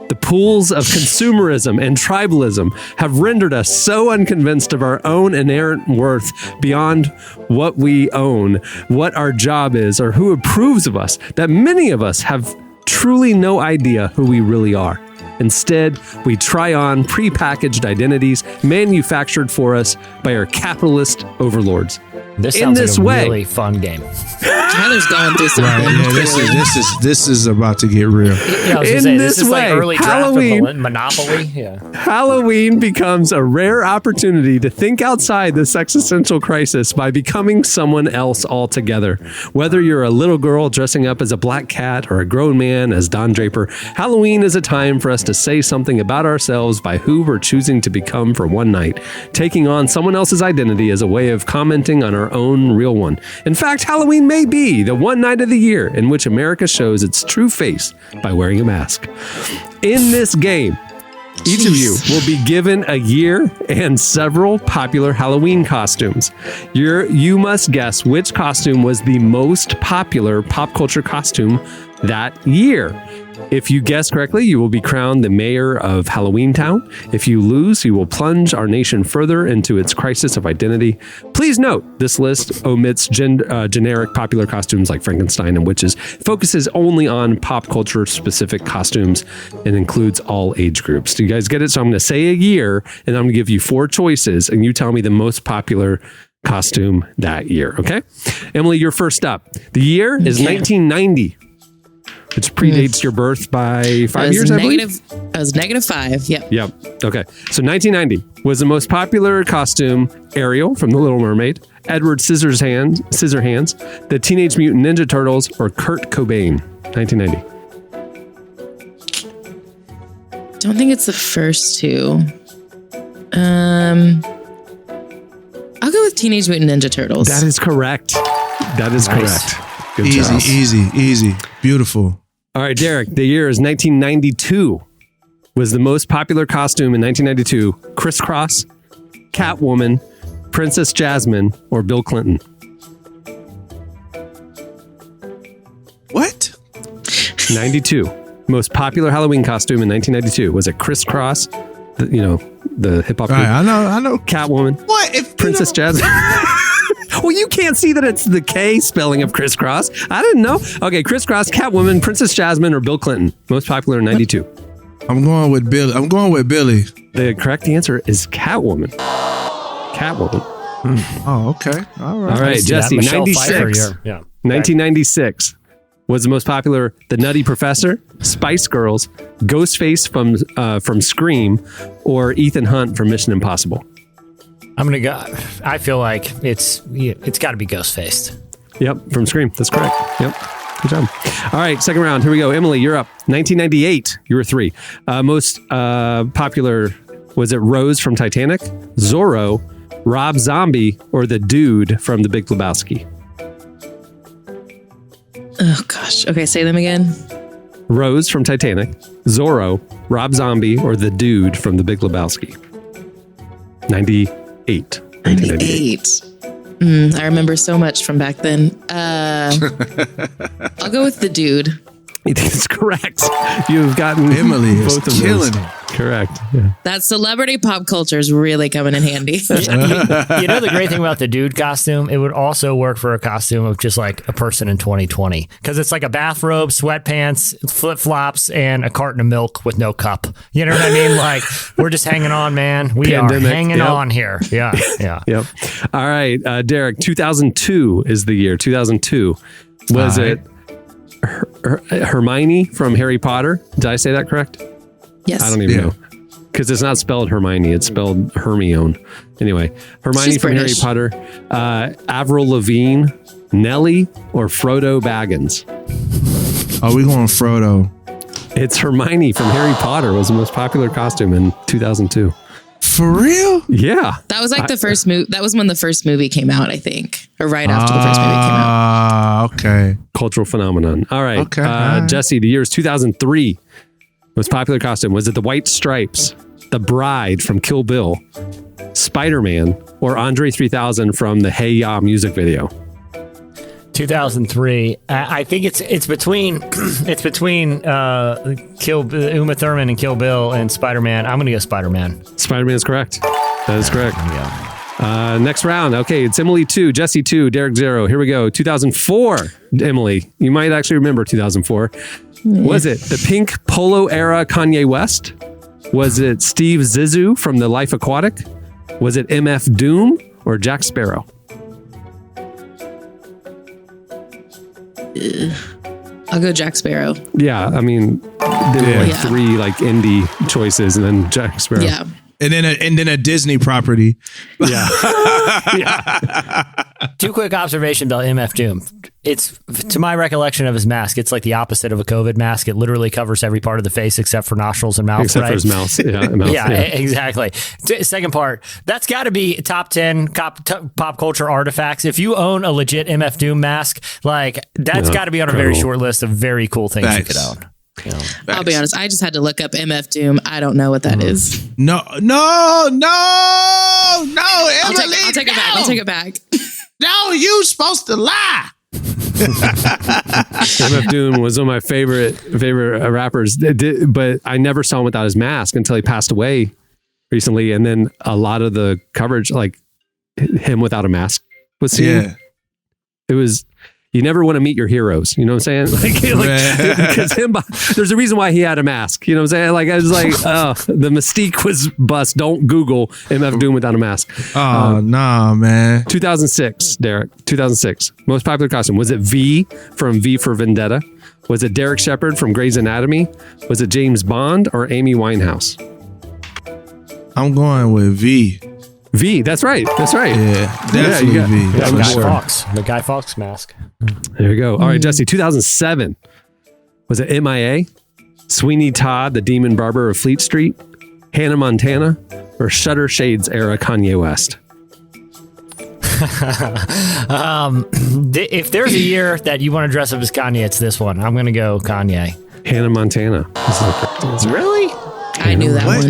The pools of consumerism and tribalism have rendered us so unconvinced of our own inherent worth beyond what we own, what our job is, or who approves of us, that many of us have truly no idea who we really are. Instead, we try on prepackaged identities manufactured for us by our capitalist overlords. This sounds like a really fun game. Tyler's going through something. Yeah, this is about to get real. Yeah, I was gonna say, this is like early Halloween, draft of Monopoly. Yeah. Halloween becomes a rare opportunity to think outside this existential crisis by becoming someone else altogether. Whether you're a little girl dressing up as a black cat or a grown man as Don Draper, Halloween is a time for us to say something about ourselves by who we're choosing to become for one night. Taking on someone else's identity as a way of commenting on our own real one. In fact, Halloween may be the one night of the year in which America shows its true face by wearing a mask. In this game, each of you will be given a year and several popular Halloween costumes. You must guess which costume was the most popular pop culture costume that year. If you guess correctly, you will be crowned the mayor of Halloween Town. If you lose, you will plunge our nation further into its crisis of identity. Please note, this list omits generic popular costumes like Frankenstein and witches, focuses only on pop culture specific costumes, and includes all age groups. Do you guys get it? So I'm going to say a year, and I'm going to give you 4 choices, and you tell me the most popular costume that year, okay? Emily, you're first up. The year is 1990. Which predates your birth by 5 years, I believe? I was -5, yep. Yep. Okay. So 1990 was the most popular costume Ariel from The Little Mermaid, Edward Scissorhands, the Teenage Mutant Ninja Turtles, or Kurt Cobain. 1990. Don't think it's the first two. I'll go with Teenage Mutant Ninja Turtles. That is correct. Nice. Correct. Good job. Easy. Beautiful. All right, Derek, the year is 1992. Was the most popular costume in 1992 Crisscross, Catwoman, Princess Jasmine, or Bill Clinton? What? 92. Most popular Halloween costume in 1992. Was it Crisscross, the hip hop group? Right, I know. Catwoman. What? If Princess Jasmine. Well, you can't see that it's the K spelling of crisscross. I didn't know. Okay, Crisscross, Catwoman, Princess Jasmine, or Bill Clinton. Most popular in 92. I'm going with Billy. The correct answer is Catwoman. Oh, okay. All right, Jesse, 96. 1996 was the most popular The Nutty Professor, Spice Girls, Ghostface from Scream, or Ethan Hunt from Mission Impossible. I'm going to go. I feel like it's got to be Ghostface. Yep, from Scream. That's correct. Yep. Good job. All right, second round. Here we go. Emily, you're up. 1998. You were 3. Most popular, was it Rose from Titanic, Zorro, Rob Zombie, or the Dude from The Big Lebowski? Oh, gosh. Okay, say them again. Rose from Titanic, Zorro, Rob Zombie, or the Dude from The Big Lebowski? 98. 98. I remember so much from back then. I'll go with the Dude. It's correct. You've gotten Emily both of killing those. it. Correct. Yeah. That celebrity pop culture is really coming in handy. The great thing about the Dude costume, it would also work for a costume of just like a person in 2020. Because it's like a bathrobe, sweatpants, flip-flops, and a carton of milk with no cup. You know what I mean? Like, we're just hanging on, man. We Pandemic, are hanging on here. Yeah. Yep. All right, Derek, 2002 is the year. 2002. Was it Hermione from Harry Potter? Did I say that correct? Yes. I don't even know. Because it's not spelled Hermione. It's spelled Hermione. Anyway, Hermione She's from British. Harry Potter. Avril Lavigne, Nelly, or Frodo Baggins? Are we going Frodo? It's Hermione from Harry Potter was the most popular costume in 2002. For real? Yeah. That was like the first movie. That was when the first movie came out, I think, or right after the first movie came out. Okay. Cultural phenomenon. All right. Okay. All right. Jesse, the year is 2003. Most popular costume. Was it the White Stripes, the Bride from Kill Bill, Spider-Man, or Andre 3000 from the Hey Ya music video? 2003. I think it's between Uma Thurman and Kill Bill and Spider-Man. I'm going to go Spider-Man. Spider-Man is correct. That is correct. Yeah. Next round. Okay, it's Emily 2, Jesse 2, Derek 0. Here we go. 2004. Emily, you might actually remember 2004. Was it the pink polo era Kanye West? Was it Steve Zissou from The Life Aquatic? Was it MF Doom or Jack Sparrow? I'll go Jack Sparrow. Yeah, I mean, there were like three like indie choices, and then Jack Sparrow. Yeah, and then a Disney property. Yeah. Two quick observations about MF Doom. It's, to my recollection of his mask, it's like the opposite of a COVID mask. It literally covers every part of the face except for nostrils and mouth. Except for his mouth. Yeah, exactly. Second part, that's got to be top 10 pop culture artifacts. If you own a legit MF Doom mask, like that's got to be on a very short list of very cool things you could own. You know. I'll be honest. I just had to look up MF Doom. I don't know what that is. No, Emily, I'll take it back. I'll take it back. No, you supposed to lie. MF Doom was one of my favorite rappers, but I never saw him without his mask until he passed away recently. And then a lot of the coverage, like him without a mask, was seen. Yeah. It was. You never want to meet your heroes. You know what I'm saying? Because there's a reason why he had a mask. You know what I'm saying? Like I was like, the mystique was bust. Don't Google MF Doom without a mask. Oh, nah, man. 2006, Derek. 2006. Most popular costume. Was it V from V for Vendetta? Was it Derek Shepherd from Grey's Anatomy? Was it James Bond or Amy Winehouse? I'm going with V. V, that's right. That's right. Yeah, definitely V. The Guy Fawkes mask. There you go. All right, Jesse, 2007. Was it MIA, Sweeney Todd, the Demon Barber of Fleet Street, Hannah Montana, or Shutter Shades era Kanye West? If there's a year that you want to dress up as Kanye, it's this one. I'm going to go Kanye. Hannah Montana. Really? I knew that one.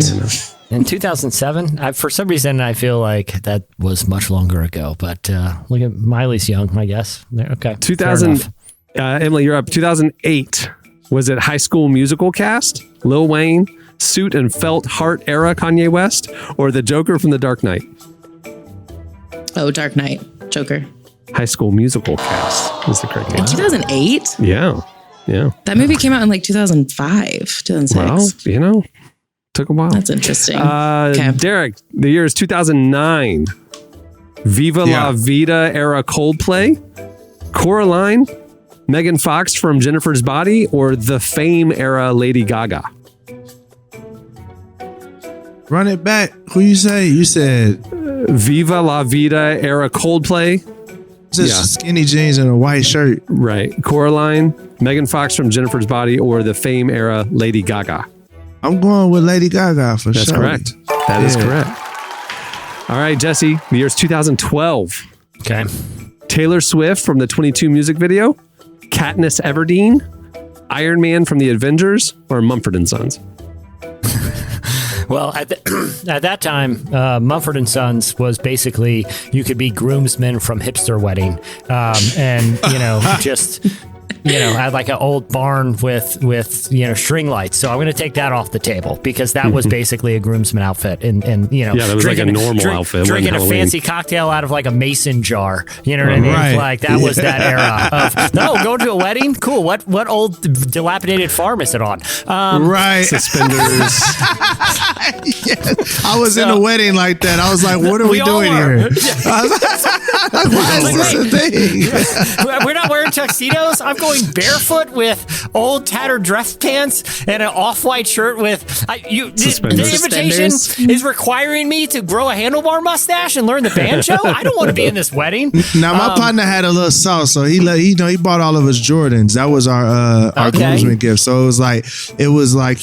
In 2007, for some reason, I feel like that was much longer ago. But look at Miley's young, I guess. Okay. 2000. Emily, you're up. 2008. Was it High School Musical cast? Lil Wayne, suit and felt heart era Kanye West, or the Joker from The Dark Knight? Oh, Dark Knight. Joker. High School Musical cast is the correct In answer. 2008? Yeah. That movie came out in like 2005, 2006. Well, took a while. That's interesting. Okay. Derek, the year is 2009. Viva La Vida era Coldplay, Coraline, Megan Fox from Jennifer's Body, or the Fame era Lady Gaga? Run it back. Who you say? You said Viva La Vida era Coldplay. Just skinny jeans and a white shirt. Right. Coraline, Megan Fox from Jennifer's Body, or the Fame era Lady Gaga? I'm going with Lady Gaga for sure. That's correct. That is correct. All right, Jesse, the year's 2012. Okay. Taylor Swift from the 22 music video, Katniss Everdeen, Iron Man from the Avengers, or Mumford & Sons? Well, at that time, Mumford & Sons was basically, you could be groomsmen from Hipster Wedding. And, just... had like an old barn with string lights. So I'm going to take that off the table because that was basically a groomsman outfit. And that was like a normal outfit. Drinking a fancy cocktail out of like a mason jar. You know what I mean? Right. Like that was that era of, going to a wedding? Cool. What old dilapidated farm is it on? Right. Suspenders. I was in a wedding like that. I was like, what are we doing here? Why is this a thing? We're not wearing tuxedos. I'm going barefoot with old tattered dress pants and an off-white shirt with. The invitation is requiring me to grow a handlebar mustache and learn the banjo. I don't want to be in this wedding. Now my partner had a little sauce, so he bought all of his Jordans. That was our groomsmen gift. So it was like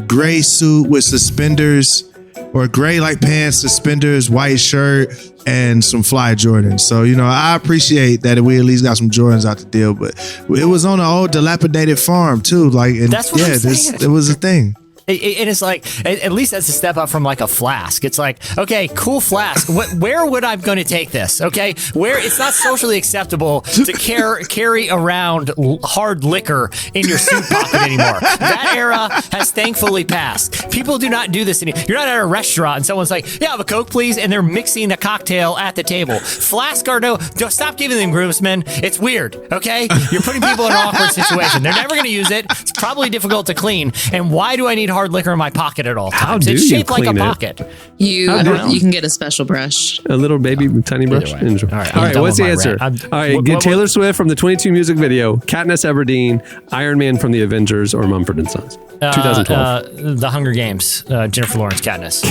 gray suit with suspenders, or gray like pants, suspenders, white shirt, and some fly Jordans. So, I appreciate that we at least got some Jordans out the deal, but it was on an old dilapidated farm too. That's what I'm saying. It was a thing. It is like, at least that's a step up from like a flask. It's like, okay, cool flask. Where would I going to take this? Okay, where it's not socially acceptable to carry around hard liquor in your suit pocket anymore. That era has thankfully passed. People do not do this anymore. You're not at a restaurant and someone's like, yeah, have a Coke, please, and they're mixing a cocktail at the table. Flask or no, don't stop giving them groomsmen. It's weird. Okay, you're putting people in an awkward situation. They're never going to use it. It's probably difficult to clean. And why do I need hard liquor in my pocket at all times? It's shaped like a pocket. You can get a special brush, a little baby tiny brush. All right, what's the answer? All right, get Taylor Swift from the 22 music video, Katniss Everdeen, Iron Man from the Avengers, or Mumford and Sons. 2012. The Hunger Games. Jennifer Lawrence, Katniss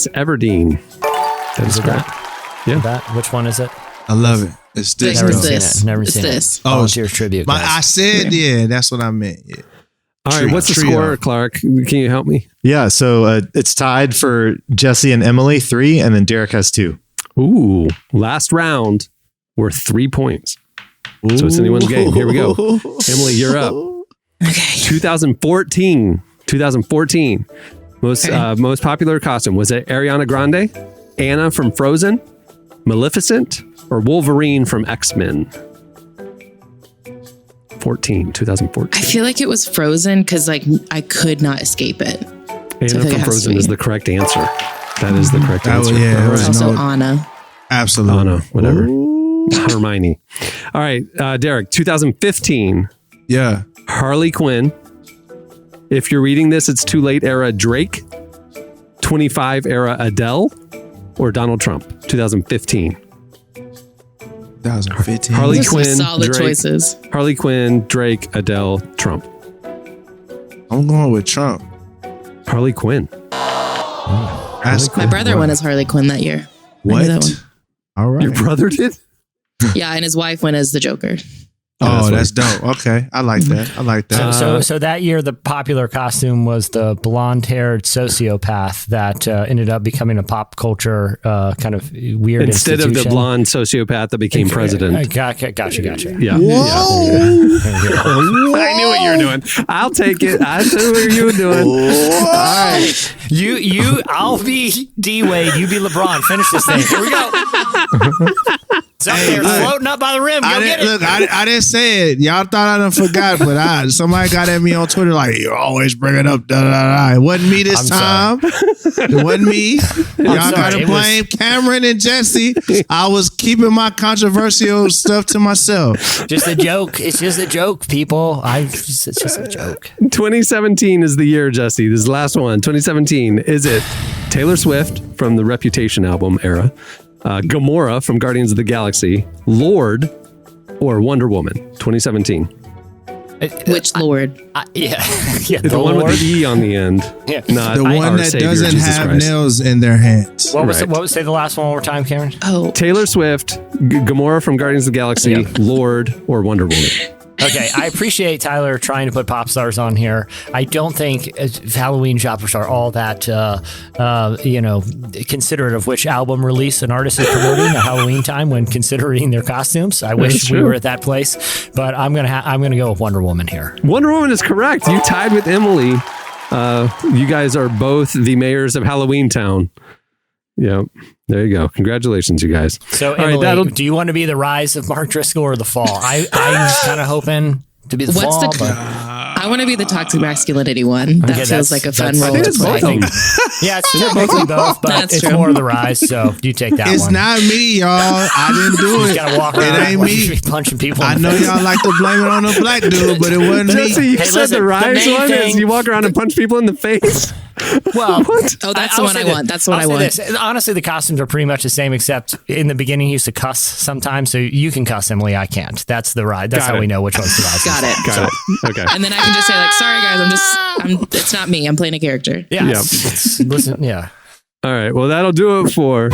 Everdeen. That is correct. Yeah. Which one is it? I love it. It's this. Never seen it. Volunteer tribute. I said, that's what I meant. Yeah. All right, what's the score, Clark? Can you help me? Yeah, so it's tied for Jesse and Emily 3, and then Derek has 2. Ooh, last round, we're 3 points. Ooh. So it's anyone's game. Here we go. Emily, you're up. Okay. 2014. Most popular costume. Was it Ariana Grande, Anna from Frozen, Maleficent, or Wolverine from X-Men? 2014. I feel like it was Frozen because I could not escape it. Anna from Frozen is the correct answer. That is the correct answer. Yeah, right. Also Anna. Absolutely. Anna, whatever. Hermione. All right, Derek, 2015. Yeah. Harley Quinn. If you're reading this, it's too late era Drake. 25 era Adele, or Donald Trump. 2015. 2015. Harley Quinn, solid Drake, choices. Harley Quinn, Drake, Adele, Trump. I'm going with Trump. Harley Quinn. My brother went as Harley Quinn that year. What? That one. All right. Your brother did? Yeah, and his wife went as the Joker. Oh, that's dope. Okay. I like that. So that year, the popular costume was the blonde-haired sociopath that ended up becoming a pop culture kind of weird instead institution. of the blonde sociopath that became president. Gotcha. Yeah. Whoa. I knew what you were doing. I'll take it. I knew what you were doing. Whoa. All right. I'll be D-Wade. You be LeBron. Finish this thing. Here we go. It's up there, floating up by the rim. Go get it. Look, I didn't say it. Y'all thought I done forgot, but somebody got at me on Twitter like, you always bring it up. Da, da, da. It wasn't me this time. It wasn't me. Y'all got to blame Cameron and Jesse. I was keeping my controversial stuff to myself. Just a joke. It's just a joke, people. It's just a joke. 2017 is the year, Jesse. This is the last one. 2017. Is it Taylor Swift from the Reputation album era? Gamora from Guardians of the Galaxy, Lord, or Wonder Woman, 2017. Which Lord? The one with the E on the end. Yeah. Not the one that Savior, doesn't Jesus have Christ. nails in their hands. What was say the last one more time, Cameron? Oh, Taylor Swift, Gamora from Guardians of the Galaxy, Lord, or Wonder Woman. Okay, I appreciate Tyler trying to put pop stars on here. I don't think Halloween shoppers are all that, considerate of which album release an artist is promoting at Halloween time when considering their costumes. I wish we were at that place, but I'm gonna go with Wonder Woman here. Wonder Woman is correct. You tied with Emily. You guys are both the mayors of Halloween Town. Yeah, there you go. Congratulations, you guys. So, Emily, do you want to be the rise of Mark Driscoll or the fall? I'm kind of hoping to be the fall. I want to be the toxic masculinity one. That feels like a fun role to play. Yeah, it's technically both, but it's true. More of the rise. So you take that one. It's not me, y'all. I didn't do it. You gotta walk around. It ain't me. Punching people. I know y'all like to blame it on the black dude, but it wasn't me. You said the rise one is you walk around and punch people in the face. Well, Oh, that's the one I want. That's what I want. This. Honestly, the costumes are pretty much the same, except in the beginning he used to cuss sometimes. So you can cuss, Emily. I can't. That's the ride. That's how we know which one's the ride. Got it. Got it. Okay. And then I can just say like, sorry guys, it's not me. I'm playing a character. Yeah. Yep. Listen. Yeah. All right. Well, that'll do it for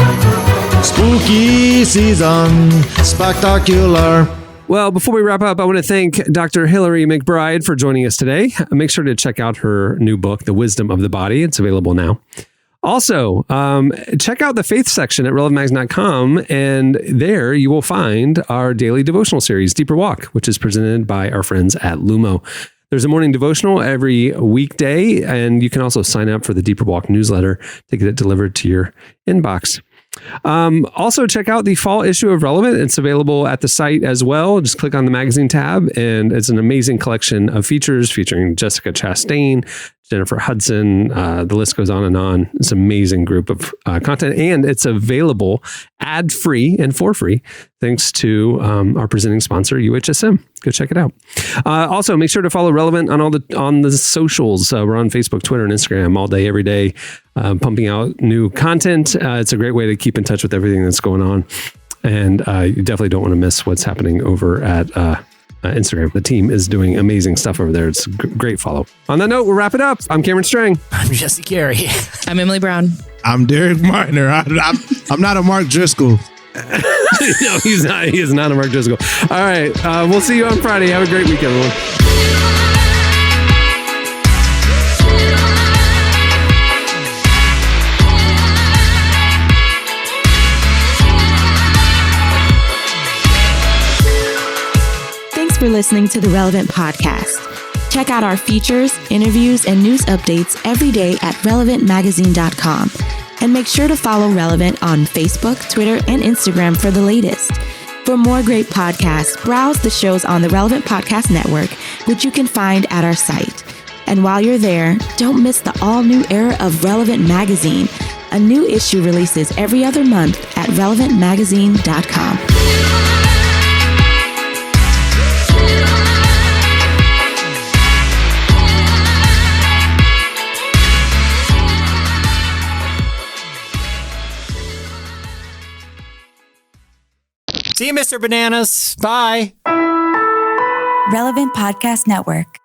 Spooky season, spectacular. Well, before we wrap up, I want to thank Dr. Hillary McBride for joining us today. Make sure to check out her new book, The Wisdom of the Body. It's available now. Also, check out the faith section at relevantmagazine.com, and there you will find our daily devotional series, Deeper Walk, which is presented by our friends at Lumo. There's a morning devotional every weekday, and you can also sign up for the Deeper Walk newsletter to get it delivered to your inbox. Also, check out the fall issue of Relevant. It's available at the site as well. Just click on the magazine tab, and it's an amazing collection of features featuring Jessica Chastain, Jennifer Hudson. The list goes on and on. It's an amazing group of content, and it's available ad-free and for free thanks to our presenting sponsor, UHSM. Go check it out. Also, make sure to follow Relevant on the socials. We're on Facebook, Twitter, and Instagram all day, every day, pumping out new content. It's a great way to keep in touch with everything that's going on. And you definitely don't want to miss what's happening over at Instagram. The team is doing amazing stuff over there. It's a great follow. On that note, we'll wrap it up. I'm Cameron Strang. I'm Jesse Carey. I'm Emily Brown. I'm Derek Martiner. I'm not a Mark Driscoll. No, he's not. He is not a Mark Driscoll. All right. We'll see you on Friday. Have a great week, everyone. Thanks for listening to the Relevant Podcast. Check out our features, interviews, and news updates every day at relevantmagazine.com. And make sure to follow Relevant on Facebook, Twitter, and Instagram for the latest. For more great podcasts, browse the shows on the Relevant Podcast Network, which you can find at our site. And while you're there, don't miss the all-new era of Relevant Magazine. A new issue releases every other month at relevantmagazine.com. See you, Mr. Bananas. Bye. Relevant Podcast Network.